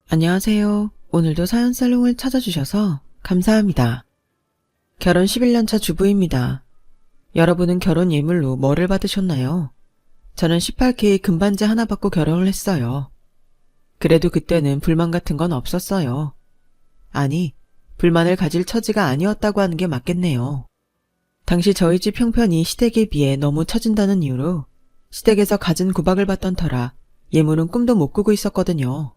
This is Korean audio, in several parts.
안녕하세요. 오늘도 사연살롱을 찾아주셔서 감사합니다. 결혼 11년차 주부입니다. 여러분은 결혼 예물로 뭐를 받으셨나요? 저는 18K 금반지 하나 받고 결혼을 했어요. 그래도 그때는 불만 같은 건 없었어요. 아니, 불만을 가질 처지가 아니었다고 하는 게 맞겠네요. 당시 저희 집 형편이 시댁에 비해 너무 처진다는 이유로 시댁에서 갖은 구박을 받던 터라 예물은 꿈도 못 꾸고 있었거든요.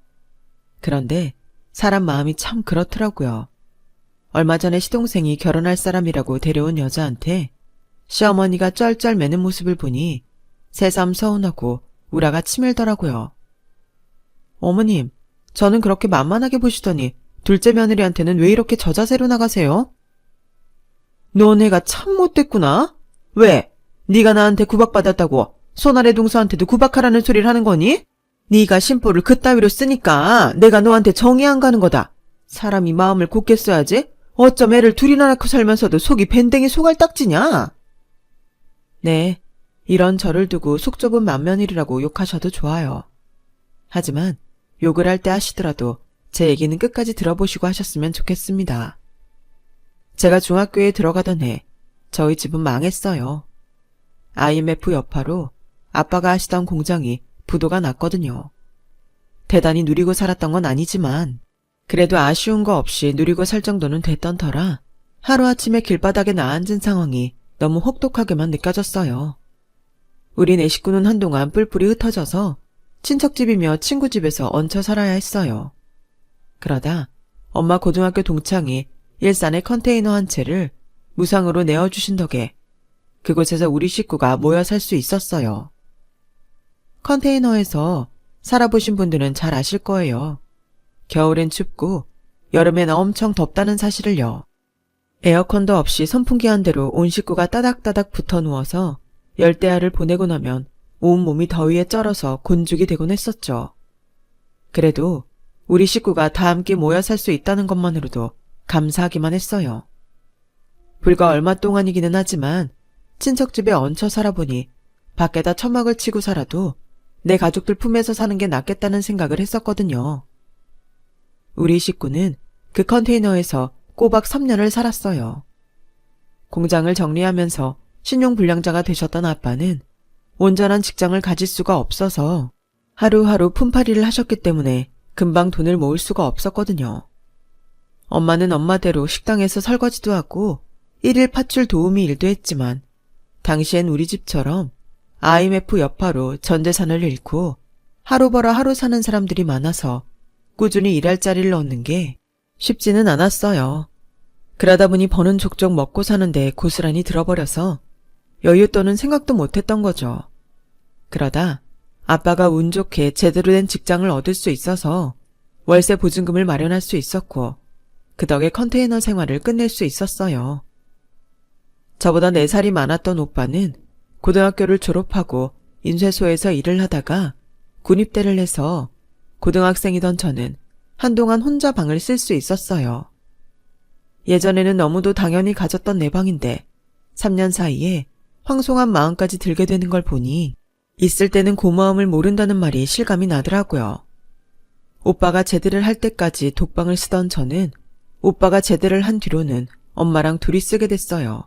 그런데 사람 마음이 참 그렇더라고요. 얼마 전에 시동생이 결혼할 사람이라고 데려온 여자한테 시어머니가 쩔쩔 매는 모습을 보니 새삼 서운하고 우라가 치밀더라고요. 어머님, 저는 그렇게 만만하게 보시더니 둘째 며느리한테는 왜 이렇게 저자세로 나가세요? 너네가 참 못됐구나. 왜? 네가 나한테 구박받았다고 손아래 동서한테도 구박하라는 소리를 하는 거니? 네가 심보를 그따위로 쓰니까 내가 너한테 정이 안 가는 거다. 사람이 마음을 곱게 써야지. 어쩜 애를 둘이나 낳고 살면서도 속이 밴댕이 소갈딱지냐? 네, 이런 저를 두고 속 좁은 맏며느리라고 욕하셔도 좋아요. 하지만 욕을 할 때 하시더라도 제 얘기는 끝까지 들어보시고 하셨으면 좋겠습니다. 제가 중학교에 들어가던 해 저희 집은 망했어요. IMF 여파로 아빠가 하시던 공장이 부도가 났거든요. 대단히 누리고 살았던 건 아니지만 그래도 아쉬운 거 없이 누리고 살 정도는 됐던 터라 하루아침에 길바닥에 나앉은 상황이 너무 혹독하게만 느껴졌어요. 우리 네 식구는 한동안 뿔뿔이 흩어져서 친척집이며 친구집에서 얹혀 살아야 했어요. 그러다 엄마 고등학교 동창이 일산에 컨테이너 한 채를 무상으로 내어주신 덕에 그곳에서 우리 식구가 모여 살 수 있었어요. 컨테이너에서 살아보신 분들은 잘 아실 거예요. 겨울엔 춥고 여름엔 엄청 덥다는 사실을요. 에어컨도 없이 선풍기 한 대로 온 식구가 따닥따닥 붙어 누워서 열대야를 보내고 나면 온몸이 더위에 쩔어서 곤죽이 되곤 했었죠. 그래도 우리 식구가 다 함께 모여 살 수 있다는 것만으로도 감사하기만 했어요. 불과 얼마 동안이기는 하지만 친척집에 얹혀 살아보니 밖에다 처막을 치고 살아도 내 가족들 품에서 사는 게 낫겠다는 생각을 했었거든요. 우리 식구는 그 컨테이너에서 꼬박 3년을 살았어요. 공장을 정리하면서 신용불량자가 되셨던 아빠는 온전한 직장을 가질 수가 없어서 하루하루 품팔이를 하셨기 때문에 금방 돈을 모을 수가 없었거든요. 엄마는 엄마대로 식당에서 설거지도 하고 일일 팥줄 도우미 일도 했지만 당시엔 우리 집처럼 IMF 여파로 전 재산을 잃고 하루 벌어 하루 사는 사람들이 많아서 꾸준히 일할 자리를 얻는 게 쉽지는 않았어요. 그러다 보니 버는 족족 먹고 사는데 고스란히 들어버려서 여유 또는 생각도 못했던 거죠. 그러다 아빠가 운 좋게 제대로 된 직장을 얻을 수 있어서 월세 보증금을 마련할 수 있었고 그 덕에 컨테이너 생활을 끝낼 수 있었어요. 저보다 4살이 많았던 오빠는 고등학교를 졸업하고 인쇄소에서 일을 하다가 군입대를 해서 고등학생이던 저는 한동안 혼자 방을 쓸 수 있었어요. 예전에는 너무도 당연히 가졌던 내 방인데 3년 사이에 황송한 마음까지 들게 되는 걸 보니 있을 때는 고마움을 모른다는 말이 실감이 나더라고요. 오빠가 제대를 할 때까지 독방을 쓰던 저는 오빠가 제대를 한 뒤로는 엄마랑 둘이 쓰게 됐어요.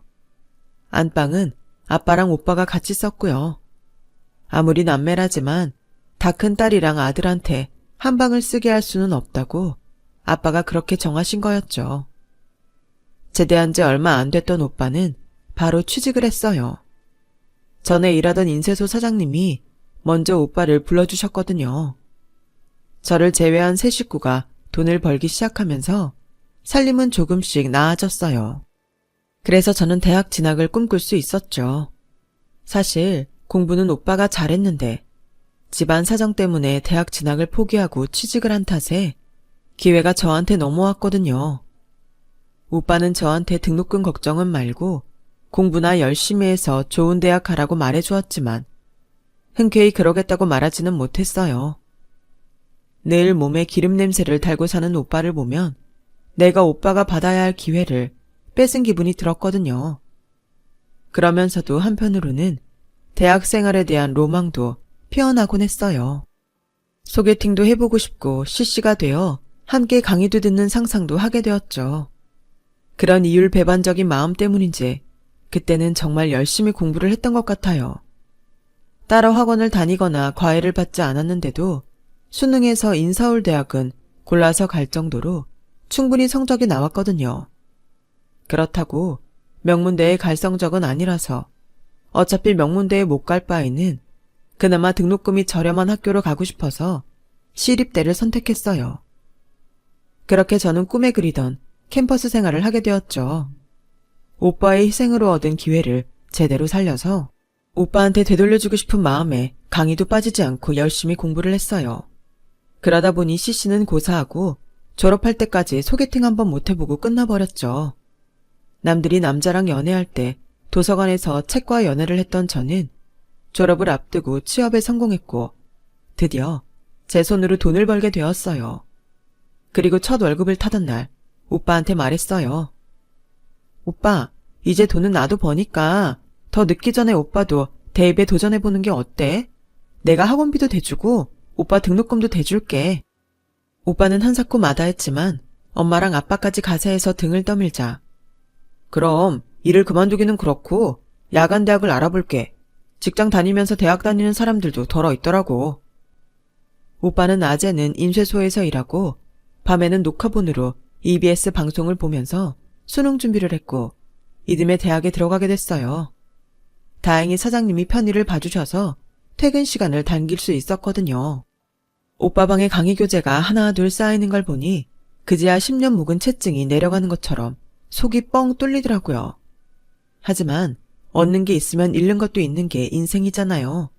안방은 아빠랑 오빠가 같이 썼고요. 아무리 남매라지만 다 큰 딸이랑 아들한테 한 방을 쓰게 할 수는 없다고 아빠가 그렇게 정하신 거였죠. 제대한 지 얼마 안 됐던 오빠는 바로 취직을 했어요. 전에 일하던 인쇄소 사장님이 먼저 오빠를 불러주셨거든요. 저를 제외한 세 식구가 돈을 벌기 시작하면서 살림은 조금씩 나아졌어요. 그래서 저는 대학 진학을 꿈꿀 수 있었죠. 사실 공부는 오빠가 잘했는데 집안 사정 때문에 대학 진학을 포기하고 취직을 한 탓에 기회가 저한테 넘어왔거든요. 오빠는 저한테 등록금 걱정은 말고 공부나 열심히 해서 좋은 대학 가라고 말해주었지만 흔쾌히 그러겠다고 말하지는 못했어요. 늘 몸에 기름 냄새를 달고 사는 오빠를 보면 내가 오빠가 받아야 할 기회를 뺏은 기분이 들었거든요. 그러면서도 한편으로는 대학 생활에 대한 로망도 피어나곤 했어요. 소개팅도 해보고 싶고 CC가 되어 함께 강의도 듣는 상상도 하게 되었죠. 그런 이율배반적인 마음 때문인지 그때는 정말 열심히 공부를 했던 것 같아요. 따로 학원을 다니거나 과외를 받지 않았는데도 수능에서 인서울대학은 골라서 갈 정도로 충분히 성적이 나왔거든요. 그렇다고 명문대에 갈 성적은 아니라서 어차피 명문대에 못 갈 바에는 그나마 등록금이 저렴한 학교로 가고 싶어서 시립대를 선택했어요. 그렇게 저는 꿈에 그리던 캠퍼스 생활을 하게 되었죠. 오빠의 희생으로 얻은 기회를 제대로 살려서 오빠한테 되돌려주고 싶은 마음에 강의도 빠지지 않고 열심히 공부를 했어요. 그러다 보니 CC는 고사하고 졸업할 때까지 소개팅 한번 못 해보고 끝나버렸죠. 남들이 남자랑 연애할 때 도서관에서 책과 연애를 했던 저는 졸업을 앞두고 취업에 성공했고 드디어 제 손으로 돈을 벌게 되었어요. 그리고 첫 월급을 타던 날 오빠한테 말했어요. 오빠, 이제 돈은 나도 버니까 더 늦기 전에 오빠도 대입에 도전해보는 게 어때? 내가 학원비도 대주고 오빠 등록금도 대줄게. 오빠는 한사코 마다했지만 엄마랑 아빠까지 가세해서 등을 떠밀자. 그럼 일을 그만두기는 그렇고 야간 대학을 알아볼게. 직장 다니면서 대학 다니는 사람들도 덜어 있더라고. 오빠는 낮에는 인쇄소에서 일하고 밤에는 녹화본으로 EBS 방송을 보면서 수능 준비를 했고 이듬해 대학에 들어가게 됐어요. 다행히 사장님이 편의를 봐주셔서 퇴근 시간을 당길 수 있었거든요. 오빠 방에 강의 교재가 하나 둘 쌓이는 걸 보니 그제야 10년 묵은 채증이 내려가는 것처럼 속이 뻥 뚫리더라고요. 하지만 얻는 게 있으면 잃는 것도 있는 게 인생이잖아요.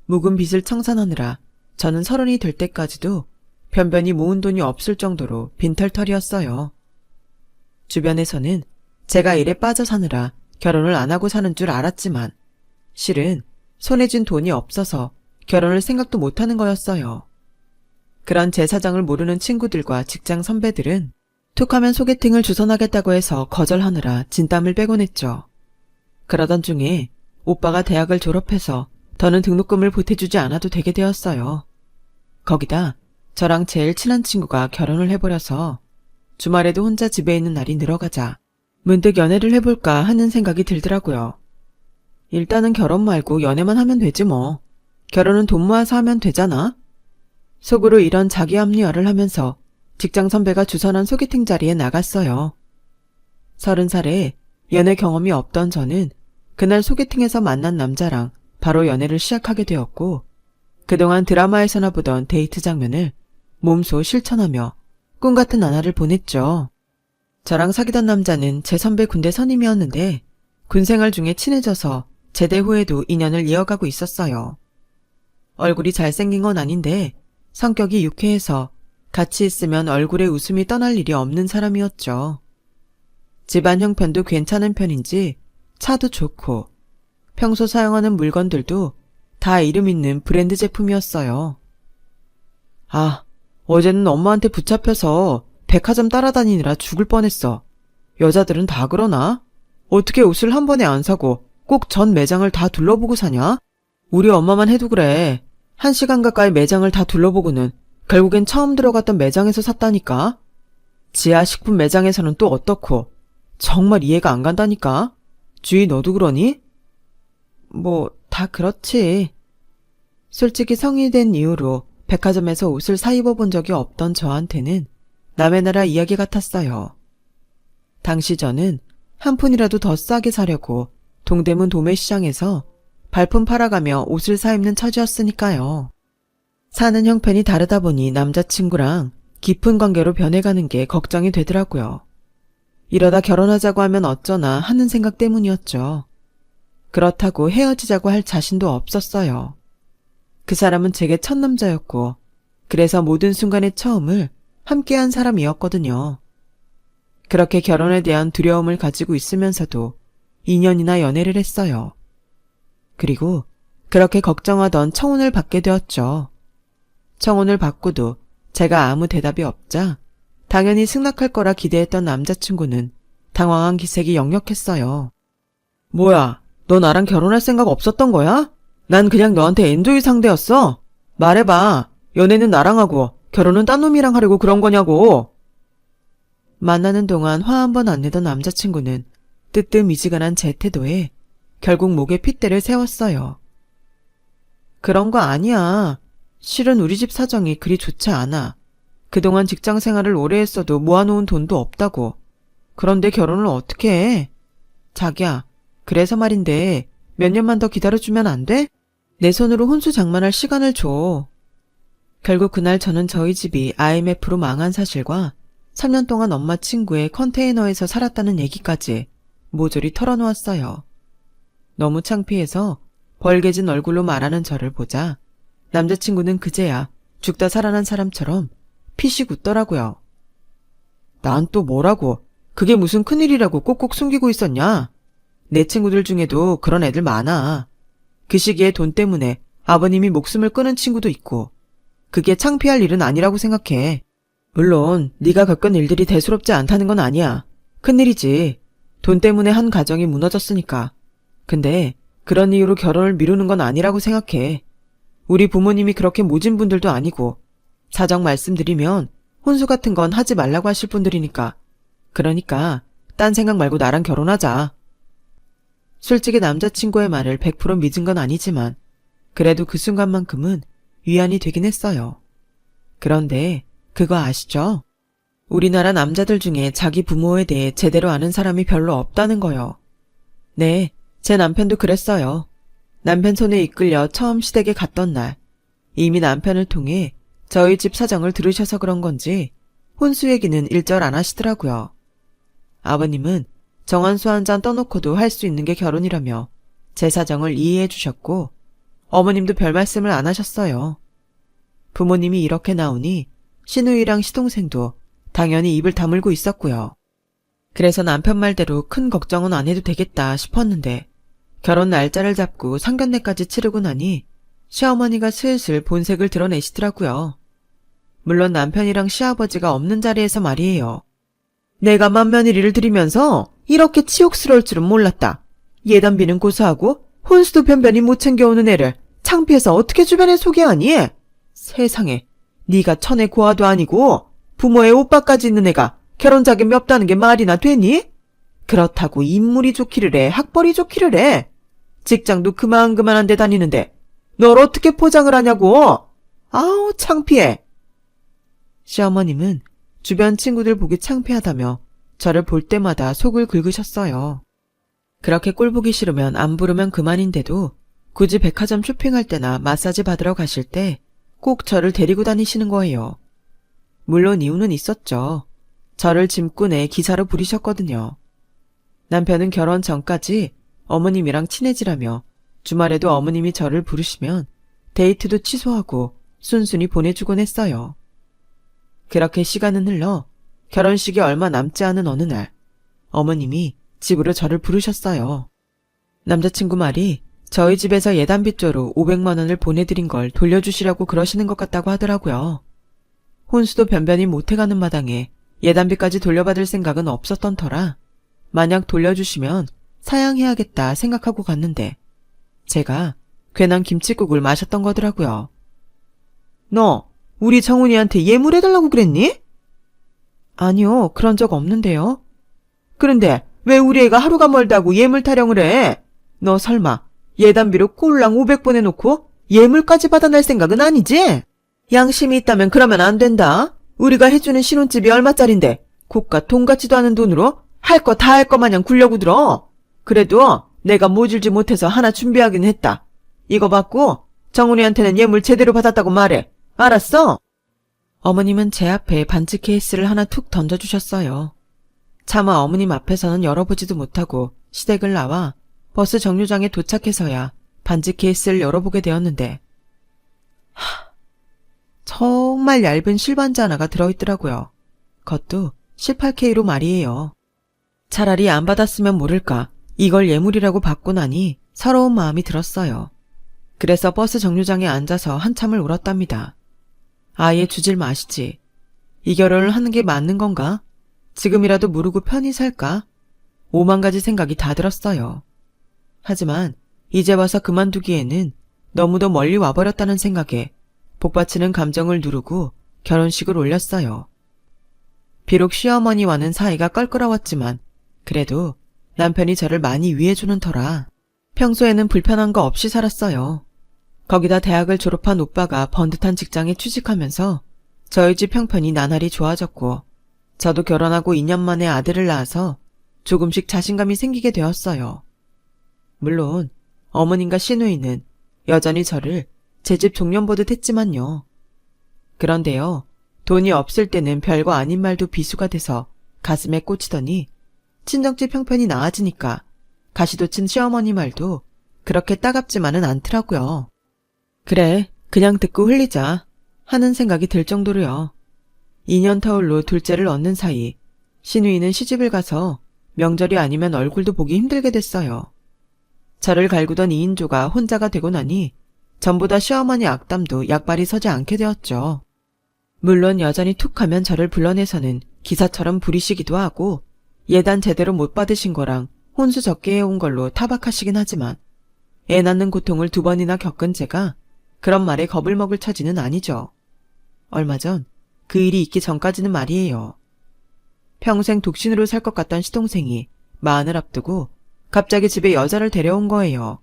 묵은 빚을 청산하느라 저는 30이 될 때까지도 변변히 모은 돈이 없을 정도로 빈털털이었어요. 주변에서는 제가 일에 빠져 사느라 결혼을 안 하고 사는 줄 알았지만 실은 손에 쥔 돈이 없어서 결혼을 생각도 못하는 거였어요. 그런 제 사정을 모르는 친구들과 직장 선배들은 툭하면 소개팅을 주선하겠다고 해서 거절하느라 진땀을 빼곤 했죠. 그러던 중에 오빠가 대학을 졸업해서 더는 등록금을 보태주지 않아도 되게 되었어요. 거기다 저랑 제일 친한 친구가 결혼을 해버려서 주말에도 혼자 집에 있는 날이 늘어가자 문득 연애를 해볼까 하는 생각이 들더라고요. 일단은 결혼 말고 연애만 하면 되지 뭐. 결혼은 돈 모아서 하면 되잖아. 속으로 이런 자기 합리화를 하면서 직장 선배가 주선한 소개팅 자리에 나갔어요. 30살에 연애 경험이 없던 저는 그날 소개팅에서 만난 남자랑 바로 연애를 시작하게 되었고 그동안 드라마에서나 보던 데이트 장면을 몸소 실천하며 꿈같은 나날을 보냈죠. 저랑 사귀던 남자는 제 선배 군대 선임이었는데 군생활 중에 친해져서 제대 후에도 인연을 이어가고 있었어요. 얼굴이 잘생긴 건 아닌데 성격이 유쾌해서 같이 있으면 얼굴에 웃음이 떠날 일이 없는 사람이었죠. 집안 형편도 괜찮은 편인지 차도 좋고 평소 사용하는 물건들도 다 이름 있는 브랜드 제품이었어요. 아, 어제는 엄마한테 붙잡혀서 백화점 따라다니느라 죽을 뻔했어. 여자들은 다 그러나? 어떻게 옷을 한 번에 안 사고 꼭 전 매장을 다 둘러보고 사냐? 우리 엄마만 해도 그래. 1시간 가까이 매장을 다 둘러보고는 결국엔 처음 들어갔던 매장에서 샀다니까? 지하 식품 매장에서는 또 어떻고? 정말 이해가 안 간다니까? 주희 너도 그러니? 뭐 다 그렇지. 솔직히 성인이 된 이후로 백화점에서 옷을 사 입어본 적이 없던 저한테는 남의 나라 이야기 같았어요. 당시 저는 한 푼이라도 더 싸게 사려고 동대문 도매시장에서 발품 팔아가며 옷을 사 입는 처지였으니까요. 사는 형편이 다르다 보니 남자친구랑 깊은 관계로 변해가는 게 걱정이 되더라고요. 이러다 결혼하자고 하면 어쩌나 하는 생각 때문이었죠. 그렇다고 헤어지자고 할 자신도 없었어요. 그 사람은 제게 첫 남자였고 그래서 모든 순간의 처음을 함께한 사람이었거든요. 그렇게 결혼에 대한 두려움을 가지고 있으면서도 2년이나 연애를 했어요. 그리고 그렇게 걱정하던 청혼을 받게 되었죠. 청혼을 받고도 제가 아무 대답이 없자 당연히 승낙할 거라 기대했던 남자친구는 당황한 기색이 역력했어요. 뭐야, 너 나랑 결혼할 생각 없었던 거야? 난 그냥 너한테 엔조이 상대였어. 말해봐. 연애는 나랑 하고 결혼은 딴 놈이랑 하려고 그런 거냐고. 만나는 동안 화 한 번 안 내던 남자친구는 뜨뜻미지근한 제 태도에 결국 목에 핏대를 세웠어요. 그런 거 아니야. 실은 우리 집 사정이 그리 좋지 않아. 그동안 직장 생활을 오래 했어도 모아놓은 돈도 없다고. 그런데 결혼을 어떻게 해? 자기야, 그래서 말인데 몇 년만 더 기다려주면 안 돼? 내 손으로 혼수 장만할 시간을 줘. 결국 그날 저는 저희 집이 IMF로 망한 사실과 3년 동안 엄마 친구의 컨테이너에서 살았다는 얘기까지 모조리 털어놓았어요. 너무 창피해서 벌개진 얼굴로 말하는 저를 보자 남자친구는 그제야 죽다 살아난 사람처럼 피식 웃더라고요. 난 또 뭐라고? 그게 무슨 큰일이라고 꼭꼭 숨기고 있었냐? 내 친구들 중에도 그런 애들 많아. 그 시기에 돈 때문에 아버님이 목숨을 끊은 친구도 있고 그게 창피할 일은 아니라고 생각해. 물론 네가 겪은 일들이 대수롭지 않다는 건 아니야. 큰일이지. 돈 때문에 한 가정이 무너졌으니까. 근데 그런 이유로 결혼을 미루는 건 아니라고 생각해. 우리 부모님이 그렇게 모진 분들도 아니고 사정 말씀드리면 혼수 같은 건 하지 말라고 하실 분들이니까. 그러니까 딴 생각 말고 나랑 결혼하자. 솔직히 남자친구의 말을 100% 믿은 건 아니지만 그래도 그 순간만큼은 위안이 되긴 했어요. 그런데 그거 아시죠? 우리나라 남자들 중에 자기 부모에 대해 제대로 아는 사람이 별로 없다는 거요. 네, 제 남편도 그랬어요. 남편 손에 이끌려 처음 시댁에 갔던 날 이미 남편을 통해 저희 집 사정을 들으셔서 그런 건지 혼수 얘기는 일절 안 하시더라고요. 아버님은 정한수 한 잔 떠놓고도 할 수 있는 게 결혼이라며 제 사정을 이해해 주셨고 어머님도 별 말씀을 안 하셨어요. 부모님이 이렇게 나오니 시누이랑 시동생도 당연히 입을 다물고 있었고요. 그래서 남편 말대로 큰 걱정은 안 해도 되겠다 싶었는데 결혼 날짜를 잡고 상견례까지 치르고 나니 시어머니가 슬슬 본색을 드러내시더라고요. 물론 남편이랑 시아버지가 없는 자리에서 말이에요. 내가 맏며느리를 들이면서 이렇게 치욕스러울 줄은 몰랐다. 예단비는 고사하고 혼수도 변변히 못 챙겨오는 애를 창피해서 어떻게 주변에 소개하니? 세상에, 네가 천의 고아도 아니고 부모의 오빠까지 있는 애가 결혼 자격이 없다는 게 말이나 되니? 그렇다고 인물이 좋기를 해, 학벌이 좋기를 해. 직장도 그만한 데 다니는데 널 어떻게 포장을 하냐고. 아우 창피해. 시어머님은 주변 친구들 보기 창피하다며 저를 볼 때마다 속을 긁으셨어요. 그렇게 꼴 보기 싫으면 안 부르면 그만인데도 굳이 백화점 쇼핑할 때나 마사지 받으러 가실 때 꼭 저를 데리고 다니시는 거예요. 물론 이유는 있었죠. 저를 짐꾼의 기사로 부리셨거든요. 남편은 결혼 전까지 어머님이랑 친해지라며 주말에도 어머님이 저를 부르시면 데이트도 취소하고 순순히 보내주곤 했어요. 그렇게 시간은 흘러 결혼식이 얼마 남지 않은 어느 날 어머님이 집으로 저를 부르셨어요. 남자친구 말이 저희 집에서 예단비조로 500만 원을 보내드린 걸 돌려주시라고 그러시는 것 같다고 하더라고요. 혼수도 변변히 못해가는 마당에 예단비까지 돌려받을 생각은 없었던 터라 만약 돌려주시면 사양해야겠다 생각하고 갔는데 제가 괜한 김칫국을 마셨던 거더라고요. 너 우리 정훈이한테 예물해달라고 그랬니? 아니요, 그런 적 없는데요. 그런데 왜 우리 애가 하루가 멀다고 예물 타령을 해? 너 설마 예단비로 꼴랑 500번 해놓고 예물까지 받아낼 생각은 아니지? 양심이 있다면 그러면 안 된다. 우리가 해주는 신혼집이 얼마짜린데 고가 돈 같지도 않은 돈으로 할 거 다 할 거 마냥 굴려고 들어. 그래도 내가 모질지 못해서 하나 준비하긴 했다. 이거 받고 정훈이한테는 예물 제대로 받았다고 말해. 알았어? 어머님은 제 앞에 반지 케이스를 하나 툭 던져주셨어요. 차마 어머님 앞에서는 열어보지도 못하고 시댁을 나와 버스 정류장에 도착해서야 반지 케이스를 열어보게 되었는데 정말 얇은 실반지 하나가 들어있더라고요. 그것도 18K로 말이에요. 차라리 안 받았으면 모를까 이걸 예물이라고 받고 나니 서러운 마음이 들었어요. 그래서 버스 정류장에 앉아서 한참을 울었답니다. 아예 주질 마시지. 이 결혼을 하는 게 맞는 건가? 지금이라도 모르고 편히 살까? 5만 가지 생각이 다 들었어요. 하지만 이제 와서 그만두기에는 너무도 멀리 와버렸다는 생각에 복받치는 감정을 누르고 결혼식을 올렸어요. 비록 시어머니와는 사이가 껄끄러웠지만 그래도 남편이 저를 많이 위해주는 터라 평소에는 불편한 거 없이 살았어요. 거기다 대학을 졸업한 오빠가 번듯한 직장에 취직하면서 저희 집 형편이 나날이 좋아졌고 저도 결혼하고 2년 만에 아들을 낳아서 조금씩 자신감이 생기게 되었어요. 물론 어머님과 시누이는 여전히 저를 제 집 종년 보듯 했지만요. 그런데요, 돈이 없을 때는 별거 아닌 말도 비수가 돼서 가슴에 꽂히더니 친정집 형편이 나아지니까 가시도 친 시어머니 말도 그렇게 따갑지만은 않더라고요. 그래, 그냥 듣고 흘리자 하는 생각이 들 정도로요. 2년 터울로 둘째를 얻는 사이 시누이는 시집을 가서 명절이 아니면 얼굴도 보기 힘들게 됐어요. 저를 갈구던 2인조가 혼자가 되고 나니 전부 다 시어머니 악담도 약발이 서지 않게 되었죠. 물론 여전히 툭하면 저를 불러내서는 기사처럼 부리시기도 하고 예단 제대로 못 받으신 거랑 혼수 적게 해온 걸로 타박하시긴 하지만 애 낳는 고통을 2번이나 겪은 제가 그런 말에 겁을 먹을 처지는 아니죠. 얼마 전 그 일이 있기 전까지는 말이에요. 평생 독신으로 살 것 같던 시동생이 마흔을 앞두고 갑자기 집에 여자를 데려온 거예요.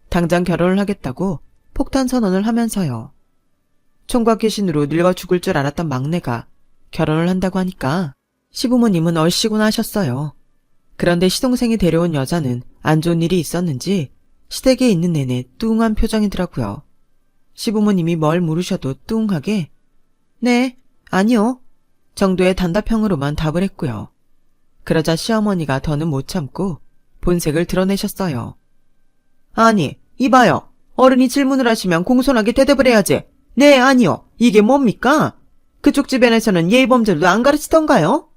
당장 결혼을 하겠다고 폭탄 선언을 하면서요. 총각 귀신으로 늙어 죽을 줄 알았던 막내가 결혼을 한다고 하니까 시부모님은 얼씨구나 하셨어요. 그런데 시동생이 데려온 여자는 안 좋은 일이 있었는지 시댁에 있는 내내 뚱한 표정이더라고요. 시부모님이 뭘 물으셔도 뚱하게 네, 아니요 정도의 단답형으로만 답을 했고요. 그러자 시어머니가 더는 못 참고 본색을 드러내셨어요. 아니, 이봐요. 어른이 질문을 하시면 공손하게 대답을 해야지. 네, 아니요. 이게 뭡니까? 그쪽 집안에서는 예의범절도 안 가르치던가요?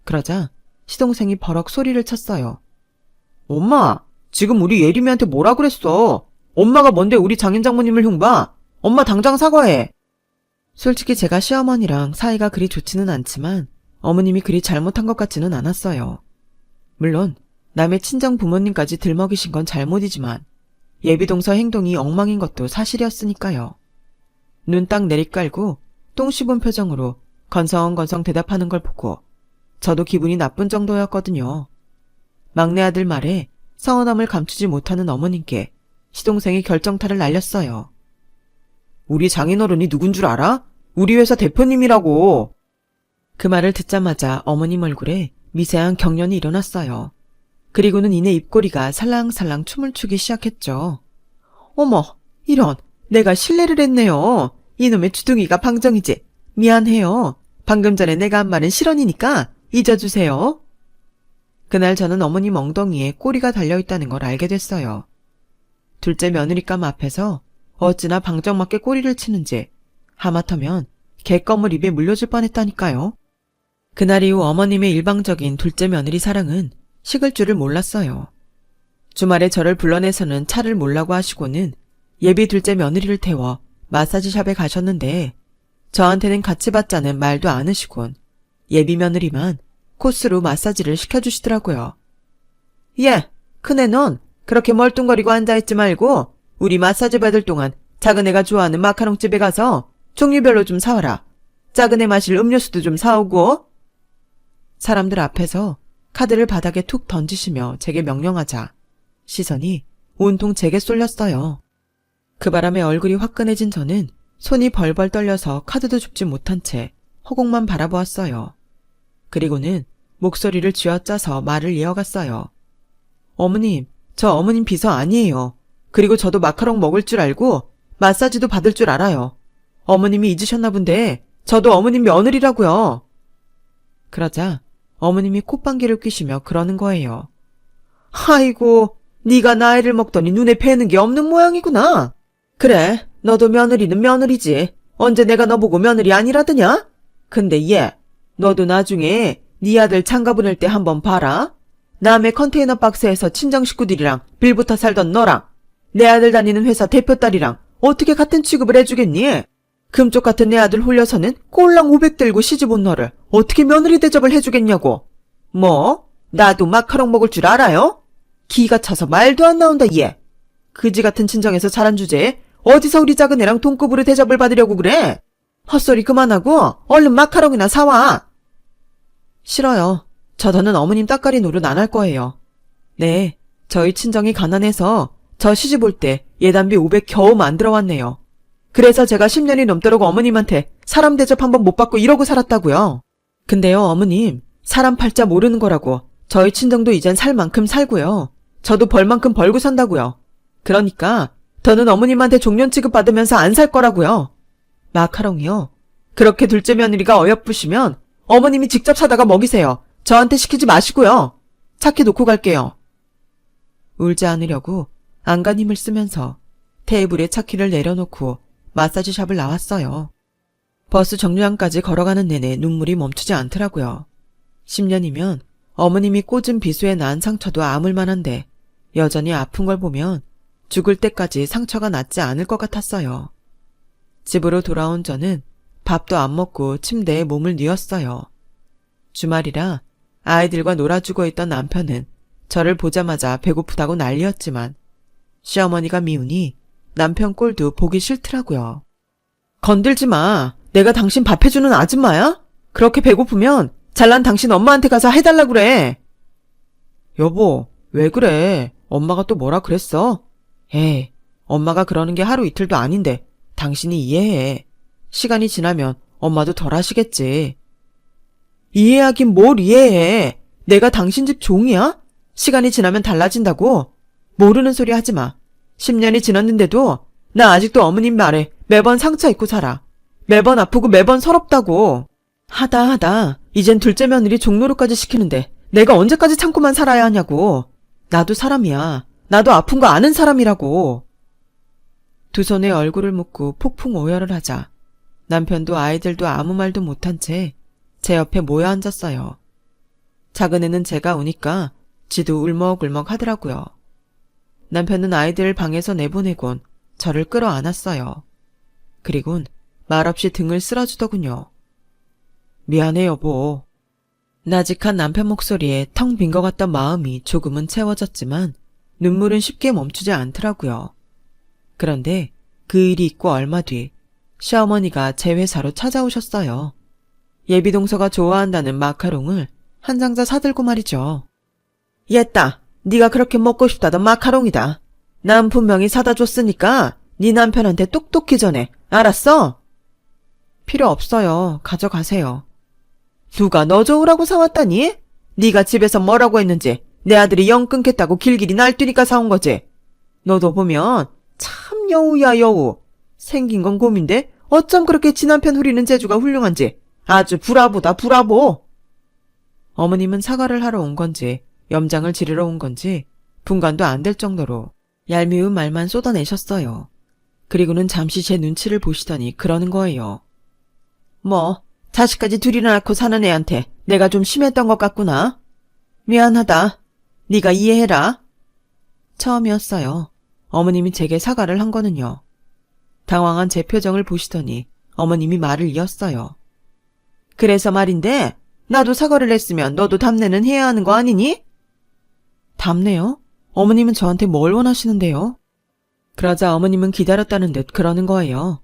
그러자 시동생이 버럭 소리를 쳤어요. 엄마, 지금 우리 예림이한테 뭐라 그랬어? 엄마가 뭔데 우리 장인장모님을 흉봐? 엄마 당장 사과해. 솔직히 제가 시어머니랑 사이가 그리 좋지는 않지만 어머님이 그리 잘못한 것 같지는 않았어요. 물론 남의 친정 부모님까지 들먹이신 건 잘못이지만 예비동서 행동이 엉망인 것도 사실이었으니까요. 눈 딱 내리깔고 똥 씹은 표정으로 건성건성 대답하는 걸 보고 저도 기분이 나쁜 정도였거든요. 막내 아들 말에 서운함을 감추지 못하는 어머님께 시동생이 결정타를 날렸어요. 우리 장인어른이 누군 줄 알아? 우리 회사 대표님이라고. 그 말을 듣자마자 어머님 얼굴에 미세한 경련이 일어났어요. 그리고는 이내 입꼬리가 살랑살랑 춤을 추기 시작했죠. 어머, 이런, 내가 실례를 했네요. 이놈의 주둥이가 방정이지. 미안해요. 방금 전에 내가 한 말은 실언이니까 잊어주세요. 그날 저는 어머님 엉덩이에 꼬리가 달려있다는 걸 알게 됐어요. 둘째 며느리감 앞에서 어찌나 방정맞게 꼬리를 치는지 하마터면 개껌을 입에 물려줄 뻔했다니까요. 그날 이후 어머님의 일방적인 둘째 며느리 사랑은 식을 줄을 몰랐어요. 주말에 저를 불러내서는 차를 몰라고 하시고는 예비 둘째 며느리를 태워 마사지샵에 가셨는데 저한테는 같이 받자는 말도 않으시곤 예비 며느리만 코스로 마사지를 시켜주시더라고요. 예, 큰애 넌 그렇게 멀뚱거리고 앉아있지 말고 우리 마사지 받을 동안 작은 애가 좋아하는 마카롱집에 가서 종류별로 좀 사와라. 작은 애 마실 음료수도 좀 사오고. 사람들 앞에서 카드를 바닥에 툭 던지시며 제게 명령하자 시선이 온통 제게 쏠렸어요. 그 바람에 얼굴이 화끈해진 저는 손이 벌벌 떨려서 카드도 줍지 못한 채 허공만 바라보았어요. 그리고는 목소리를 쥐어짜서 말을 이어갔어요. 어머님, 저 어머님 비서 아니에요. 그리고 저도 마카롱 먹을 줄 알고 마사지도 받을 줄 알아요. 어머님이 잊으셨나 본데 저도 어머님 며느리라고요. 그러자 어머님이 콧방귀를 뀌시며 그러는 거예요. 아이고, 네가 나이를 먹더니 눈에 뵈는 게 없는 모양이구나. 그래, 너도 며느리는 며느리지. 언제 내가 너보고 며느리 아니라더냐? 근데 얘, 너도 나중에 네 아들 장가 보낼 때 한번 봐라. 남의 컨테이너 박스에서 친정 식구들이랑 빌붙어 살던 너랑 내 아들 다니는 회사 대표 딸이랑 어떻게 같은 취급을 해주겠니? 금쪽 같은 내 아들 홀려서는 꼴랑 500 들고 시집 온 너를 어떻게 며느리 대접을 해주겠냐고. 뭐? 나도 마카롱 먹을 줄 알아요? 기가 차서 말도 안 나온다 얘. 그지 같은 친정에서 자란 주제에 어디서 우리 작은 애랑 동급으로 대접을 받으려고 그래? 헛소리 그만하고 얼른 마카롱이나 사와. 싫어요. 저 더는 어머님 따까리 노릇 안 할 거예요. 네, 저희 친정이 가난해서 저 시집 올 때 예단비 500 겨우 만들어 왔네요. 그래서 제가 10년이 넘도록 어머님한테 사람 대접 한번 못 받고 이러고 살았다고요. 근데요, 어머님, 사람 팔자 모르는 거라고. 저희 친정도 이젠 살 만큼 살고요. 저도 벌 만큼 벌고 산다고요. 그러니까 더는 어머님한테 종년 취급 받으면서 안 살 거라고요. 마카롱이요? 그렇게 둘째 며느리가 어여쁘시면 어머님이 직접 사다가 먹이세요. 저한테 시키지 마시고요. 차키 놓고 갈게요. 울지 않으려고 안간힘을 쓰면서 테이블에 차키를 내려놓고 마사지샵을 나왔어요. 버스 정류장까지 걸어가는 내내 눈물이 멈추지 않더라고요. 10년이면 어머님이 꽂은 비수에 난 상처도 아물 만한데 여전히 아픈 걸 보면 죽을 때까지 상처가 낫지 않을 것 같았어요. 집으로 돌아온 저는 밥도 안 먹고 침대에 몸을 뉘었어요. 주말이라 아이들과 놀아주고 있던 남편은 저를 보자마자 배고프다고 난리였지만 시어머니가 미우니 남편 꼴도 보기 싫더라고요. 건들지 마. 내가 당신 밥 해주는 아줌마야? 그렇게 배고프면 잘난 당신 엄마한테 가서 해달라 그래. 여보, 왜 그래? 엄마가 또 뭐라 그랬어? 에이, 엄마가 그러는 게 하루 이틀도 아닌데 당신이 이해해. 시간이 지나면 엄마도 덜 하시겠지. 이해하긴 뭘 이해해. 내가 당신 집 종이야? 시간이 지나면 달라진다고? 모르는 소리 하지 마. 10년이 지났는데도 나 아직도 어머님 말에 매번 상처 입고 살아. 매번 아프고 매번 서럽다고. 하다 이젠 둘째 며느리 종로로까지 시키는데 내가 언제까지 참고만 살아야 하냐고. 나도 사람이야. 나도 아픈 거 아는 사람이라고. 두 손에 얼굴을 묶고 폭풍 오열을 하자 남편도 아이들도 아무 말도 못한 채 제 옆에 모여 앉았어요. 작은 애는 제가 우니까 지도 울먹울먹 하더라고요. 남편은 아이들을 방에서 내보내곤 저를 끌어안았어요. 그리곤 말없이 등을 쓸어주더군요. 미안해 여보. 나직한 남편 목소리에 텅 빈 것 같던 마음이 조금은 채워졌지만 눈물은 쉽게 멈추지 않더라고요. 그런데 그 일이 있고 얼마 뒤 시어머니가 제 회사로 찾아오셨어요. 예비동서가 좋아한다는 마카롱을 한 상자 사들고 말이죠. 얘따, 네가 그렇게 먹고 싶다던 마카롱이다. 난 분명히 사다 줬으니까 네 남편한테 똑똑히 전해. 알았어? 필요 없어요. 가져가세요. 누가 너 좋으라고 사왔다니? 네가 집에서 뭐라고 했는지 내 아들이 영 끊겠다고 길길이 날뛰니까 사온 거지. 너도 보면 참 여우야 여우. 생긴 건 곰인데 어쩜 그렇게 지 남편 후리는 재주가 훌륭한지. 아주 브라보다 브라보. 어머님은 사과를 하러 온 건지 염장을 지르러 온 건지 분간도 안 될 정도로 얄미운 말만 쏟아내셨어요. 그리고는 잠시 제 눈치를 보시더니 그러는 거예요. 뭐 자식까지 둘이나 낳고 사는 애한테 내가 좀 심했던 것 같구나. 미안하다. 네가 이해해라. 처음이었어요. 어머님이 제게 사과를 한 거는요. 당황한 제 표정을 보시더니 어머님이 말을 이었어요. 그래서 말인데 나도 사과를 했으면 너도 답례는 해야 하는 거 아니니? 답례요? 어머님은 저한테 뭘 원하시는데요? 그러자 어머님은 기다렸다는 듯 그러는 거예요.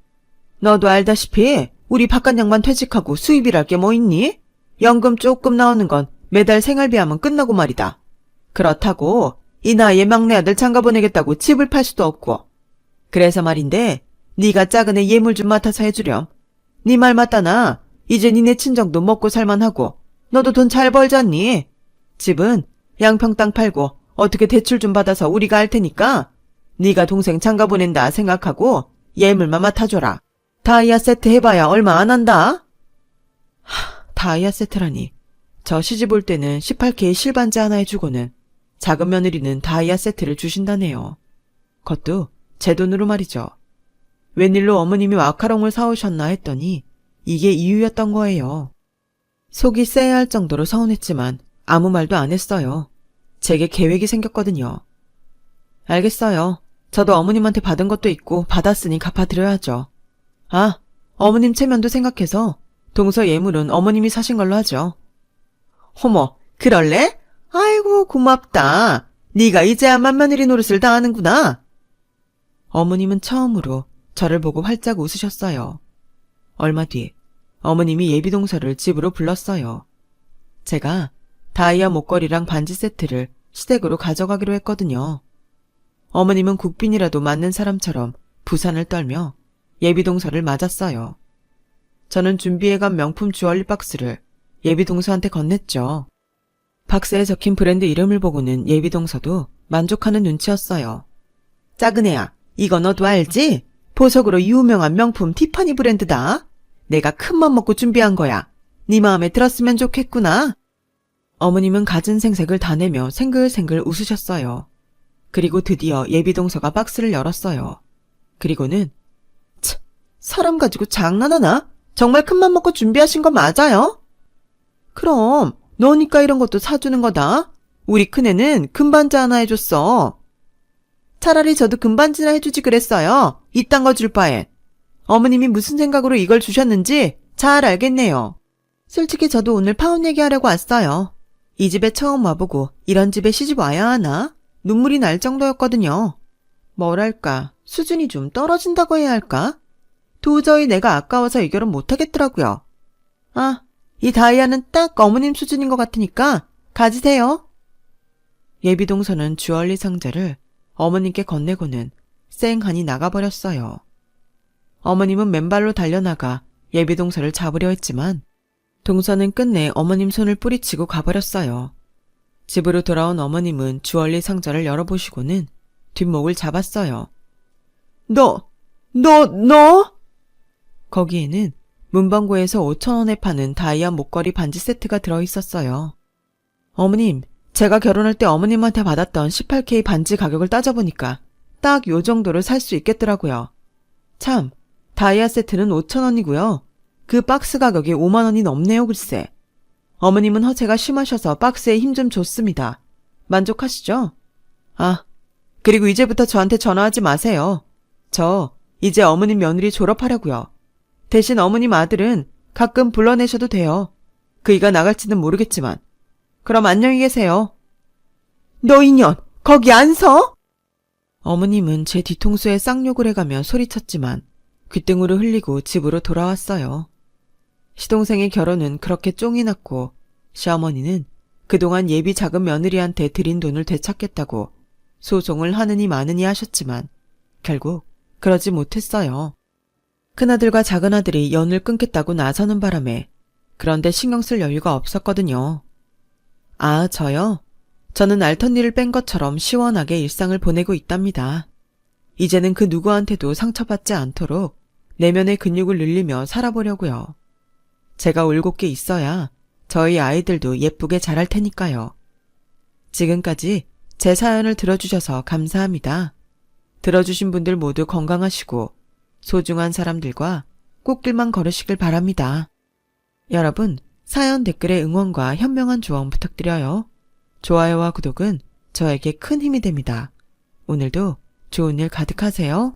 너도 알다시피 우리 바깥 양반 퇴직하고 수입이랄 게 뭐 있니? 연금 조금 나오는 건 매달 생활비하면 끝나고 말이다. 그렇다고 이 나이에 막내 아들 장가 보내겠다고 집을 팔 수도 없고. 그래서 말인데 네가 작은 애 예물 좀 맡아서 해주렴. 네 말 맞다나 이제 니네 친정도 먹고 살만하고 너도 돈 잘 벌잖니? 집은 양평 땅 팔고 어떻게 대출 좀 받아서 우리가 할 테니까 네가 동생 장가 보낸다 생각하고 예물만 맡아줘라. 다이아 세트 해봐야 얼마 안 한다. 다이아 세트라니. 저 시집 올 때는 18K 실반지 하나 해주고는 작은 며느리는 다이아 세트를 주신다네요. 그것도 제 돈으로 말이죠. 웬일로 어머님이 마카롱을 사오셨나 했더니 이게 이유였던 거예요. 속이 쎄할 정도로 서운했지만 아무 말도 안 했어요. 제게 계획이 생겼거든요. 알겠어요. 저도 어머님한테 받은 것도 있고 받았으니 갚아드려야죠. 아, 어머님 체면도 생각해서 동서 예물은 어머님이 사신 걸로 하죠. 어머, 그럴래? 아이고 고맙다. 네가 이제야 맏며느리 노릇을 다 하는구나. 어머님은 처음으로 저를 보고 활짝 웃으셨어요. 얼마 뒤 어머님이 예비동서를 집으로 불렀어요. 제가 다이아 목걸이랑 반지 세트를 시댁으로 가져가기로 했거든요. 어머님은 국빈이라도 맞는 사람처럼 부산을 떨며 예비동서를 맞았어요. 저는 준비해간 명품 주얼리 박스를 예비동서한테 건넸죠. 박스에 적힌 브랜드 이름을 보고는 예비동서도 만족하는 눈치였어요. 작은 애야, 이거 너도 알지? 보석으로 유명한 명품 티파니 브랜드다. 내가 큰맘 먹고 준비한 거야. 네 마음에 들었으면 좋겠구나. 어머님은 갖은 생색을 다 내며 생글생글 웃으셨어요. 그리고 드디어 예비동서가 박스를 열었어요. 그리고는 참, 사람 가지고 장난하나? 정말 큰맘 먹고 준비하신 거 맞아요? 그럼 너니까 이런 것도 사주는 거다. 우리 큰애는 금반지 하나 해줬어. 차라리 저도 금반지나 해주지 그랬어요. 이딴 거 줄 바엔. 어머님이 무슨 생각으로 이걸 주셨는지 잘 알겠네요. 솔직히 저도 오늘 파혼 얘기하려고 왔어요. 이 집에 처음 와보고 이런 집에 시집 와야 하나? 눈물이 날 정도였거든요. 뭐랄까, 수준이 좀 떨어진다고 해야 할까? 도저히 내가 아까워서 이 결혼 못하겠더라고요. 아, 이 다이아는 딱 어머님 수준인 것 같으니까 가지세요. 예비동서는 주얼리 상자를 어머님께 건네고는 쌩하니 나가버렸어요. 어머님은 맨발로 달려나가 예비동서를 잡으려 했지만 동서는 끝내 어머님 손을 뿌리치고 가버렸어요. 집으로 돌아온 어머님은 주얼리 상자를 열어보시고는 뒷목을 잡았어요. 너! 거기에는 문방구에서 5,000원에 파는 다이아 목걸이 반지 세트가 들어있었어요. 어머님, 제가 결혼할 때 어머님한테 받았던 18K 반지 가격을 따져보니까 딱 요 정도를 살 수 있겠더라고요. 참, 다이아 세트는 5,000원이고요. 그 박스 가격이 5만 원이 넘네요, 글쎄. 어머님은 허세가 심하셔서 박스에 힘 좀 줬습니다. 만족하시죠? 아, 그리고 이제부터 저한테 전화하지 마세요. 저 이제 어머님 며느리 졸업하려고요. 대신 어머님 아들은 가끔 불러내셔도 돼요. 그이가 나갈지는 모르겠지만. 그럼 안녕히 계세요. 너 인연, 거기 안 서? 어머님은 제 뒤통수에 쌍욕을 해가며 소리쳤지만 귓등으로 흘리고 집으로 돌아왔어요. 시동생의 결혼은 그렇게 쫑이 났고 시어머니는 그동안 예비 작은 며느리한테 드린 돈을 되찾겠다고 소송을 하느니 마느니 하셨지만 결국 그러지 못했어요. 큰아들과 작은아들이 연을 끊겠다고 나서는 바람에 그런데 신경 쓸 여유가 없었거든요. 아, 저요? 저는 알턴니를 뺀 것처럼 시원하게 일상을 보내고 있답니다. 이제는 그 누구한테도 상처받지 않도록 내면의 근육을 늘리며 살아보려고요. 제가 올곧게 있어야 저희 아이들도 예쁘게 자랄 테니까요. 지금까지 제 사연을 들어주셔서 감사합니다. 들어주신 분들 모두 건강하시고 소중한 사람들과 꽃길만 걸으시길 바랍니다. 여러분, 사연 댓글에 응원과 현명한 조언 부탁드려요. 좋아요와 구독은 저에게 큰 힘이 됩니다. 오늘도 좋은 일 가득하세요.